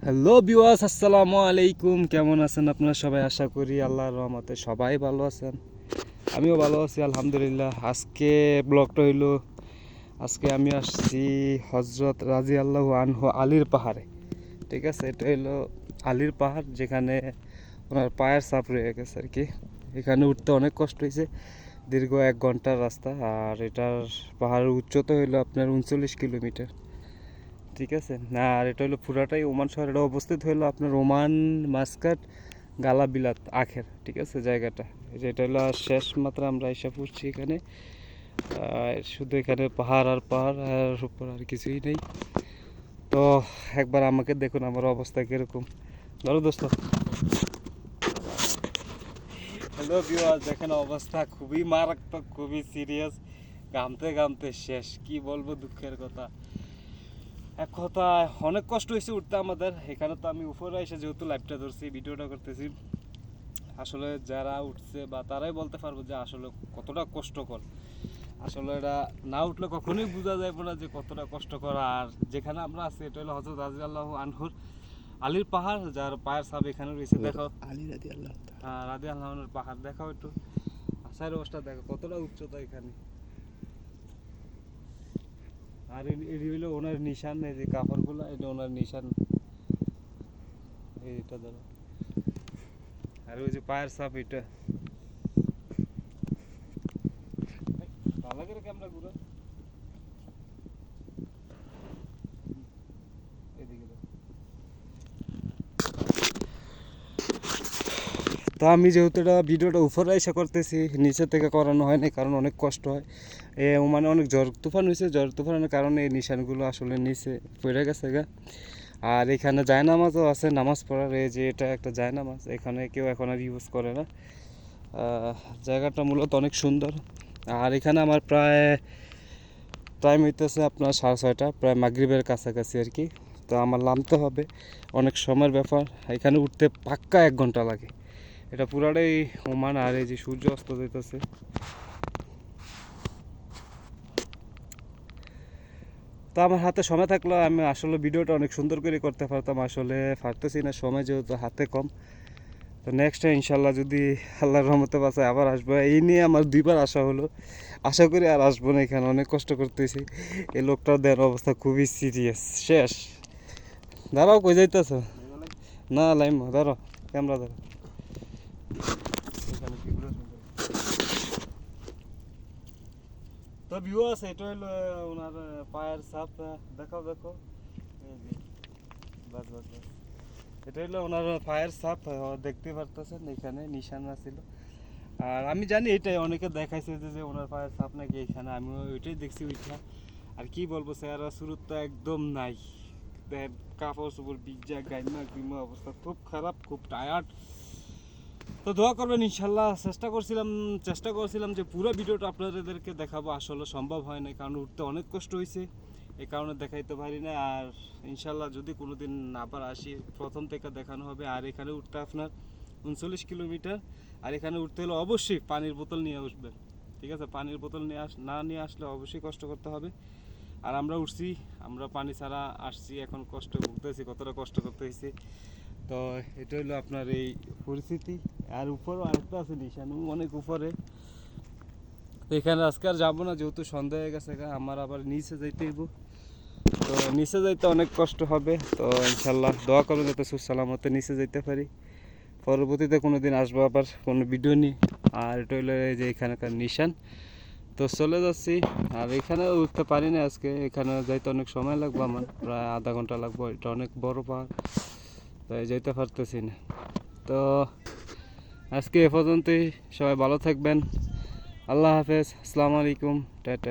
Hello viewers, আসসালামু আলাইকুম। কেমন আছেন আপনারা সবাই? আশা করি আল্লাহর রহমতে সবাই ভালো আছেন। আমিও ভালো আছি আলহামদুলিল্লাহ। আজকে ব্লগটা হইলো, আজকে আমি আসছি হজরত রাদিয়াল্লাহু আনহু আলীর পাহাড়ে। ঠিক আছে, এটা হইলো আলীর পাহাড়, যেখানে ওনার পায়ের ছাপ রয়ে গেছে আর কি। এখানে উঠতে অনেক কষ্ট হয়েছে, দীর্ঘ 1 ঘন্টার রাস্তা। আর এটার পাহাড়ের উচ্চতা হইলো আপনার 39 কিলোমিটার। ঠিক আছে না, আর এটা হলো পুরাটাই ওমান শহর। এটা অবস্থিত হলো আপনার ওমান মাস্কাট গালাবিলাত আখের। ঠিক আছে, জায়গাটা এটা হলো শেষ মাত্রা। আমরা এসে পড়ছি এখানে। শুধু এখানে পাহাড় আর পাহাড়, আর উপর আর কিছুই নেই। তো একবার আমাকে দেখুন আমার অবস্থা কিরকম। ধরো দোস্ত। হ্যালো ভিউয়ার্স, দেখেন অবস্থা খুবই মারাত্মক, খুবই সিরিয়াস। ঘামতে ঘামতে শেষ, কি বলবো, দুঃখের কথা। এক কথায় অনেক কষ্ট হয়েছে উঠতে আমাদের। এখানে তো আমি উপরে এসে যেহেতু লাইভটা ধরছি, ভিডিওটা করতেছি, আসলে যারা উঠছে বা তারাই বলতে পারবো যে আসলে কতটা কষ্টকর। আসলে এটা না উঠলে কখনোই বোঝা যাবে না যে কতটা কষ্টকর। আর যেখানে আমরা আছি এটা হলো হযরত রাদিয়াল্লাহু আনহুর আলীর পাহাড়, যার পায়ের ছাপ এখানে রয়েছে। দেখো আলী রাদিয়াল্লাহু তাআলা। হ্যাঁ, রাদিয়াল্লাহু আনহুর পাহাড় দেখাও একটু। আসার অবস্থা দেখো কতটা উচ্চতা এখানে। আর এটি হলো ওনার নিশান, এই যে কাপড়গুলো, এটা ওনার নিশান। এইটা ধরো, আর ওই যে পায়ের ছাপ, এটা ভালো করে ক্যামেরা ঘুরো, এদিকে দাও। তো আমি যেহেতু এটা ভিডিওটা উপরে এসে করতেছি, নিচে থেকে করানো হয় না, কারণ অনেক কষ্ট হয়। মানে অনেক ঝড় তুফান হয়েছে, ঝড় তুফানের কারণে এই নিশানগুলো আসলে নিচে পড়ে গেছে গা। আর এখানে জায়নামাজও আছে নামাজ পড়ার। এই যে এটা একটা জায়নামাজ, এখানে কেউ এখন আর ইউজ করে না। জায়গাটা মূলত অনেক সুন্দর। আর এখানে আমার প্রায় টাইম হইতেছে আপনার 6:30, প্রায় মাগরিবের কাছাকাছি আর কি। তো আমার নামতে হবে, অনেক সময়ের ব্যাপার। এখানে উঠতে পাক্কা 1 ঘন্টা লাগে। এটা পুরাটাই ওমান। আর এই যে সূর্য অস্ত যেতেছে। তো আমার হাতে সময় থাকলে আমি আসলে ভিডিওটা অনেক সুন্দর করে করতে পারতাম, আসলে পারতেছি না, সময় যেহেতু হাতে কম। তো নেক্সট টাইম ইনশাল্লাহ যদি আল্লাহর রহমতে বাঁচায় আবার আসবো। এই নিয়ে আমার 2বার আসা হলো, আশা করি আর আসবো না। এখানে অনেক কষ্ট করতেছি। এই লোকটার দেন অবস্থা খুবই সিরিয়াস, শেষ। দাঁড়াও, কই যাইতেছ? না লাইম, দাঁড়াও, ক্যামেরা ধরো। তো ভিউ আছে, এটা হলো ওনার পায়ের ছাপ। দেখাও দেখো, এই যে, বাস বাস বাস। এটা হলো ওনার পায়ের ছাপ, দেখতে পারতেছেন এখানে নিশান ছিল। আর আমি জানি এটাই অনেকে দেখাইছে যে ওনার পায়ের ছাপ নাকি এখানে, আমি ওইটাই দেখছি ওইটা। আর কি বলবো, চেহারা শুরুর তো একদম নাই। দেখেন কাপড় চোপড় ভিজা, গাইমা গুইমা অবস্থা, খুব খারাপ, খুব টায়ার্ড। তো দোয়া করবেন ইনশাল্লাহ। চেষ্টা করছিলাম যে পুরো ভিডিওটা আপনাদেরকে দেখাবো, আসলে সম্ভব হয় না, কারণ উঠতে অনেক কষ্ট হয়েছে, এই কারণে দেখাইতে পারি না। আর ইনশাল্লাহ যদি কোনোদিন আবার আসি, প্রথম থেকে দেখানো হবে। আর এখানে উঠতে আপনার 39 কিলোমিটার। আর এখানে উঠতে হলে অবশ্যই পানির বোতল নিয়ে আসবেন। ঠিক আছে, পানির বোতল না নিয়ে আসলে অবশ্যই কষ্ট করতে হবে। আর আমরা উঠছি, আমরা পানি ছাড়া আসছি, এখন কষ্ট ভুগতেছি, কতটা কষ্ট করতে হয়েছে। তো এটা হলো আপনার এই পরিস্থিতি। আর উপরেও আরেকটা আছে নিশান, অনেক উপরে। তো এখানে আজকে আর যাবো না, যেহেতু সন্ধ্যা হয়ে গেছে, আমার আবার নিচে যাইতে হইব। তো নিচে যাইতে অনেক কষ্ট হবে। তো ইনশাল্লাহ দোয়া করবো যাতে সুসালামতে নিচে যাইতে পারি। পরবর্তীতে কোনো দিন আসবো আবার কোনো ভিডিও নিয়ে। আর এটা হলো এই যে এখানকার নিশান। তো চলে যাচ্ছি। আর এখানে উঠতে পারি না আজকে, এখানে যাইতে অনেক সময় লাগবে, আমার প্রায় আধা ঘন্টা লাগবে। এটা অনেক বড় পাহাড়, তাই যেতে পারতেছি না। তো আজকে এ পর্যন্তই, সবাই ভালো থাকবেন। আল্লাহ হাফেজ, আসসালামু আলাইকুম, টাটা।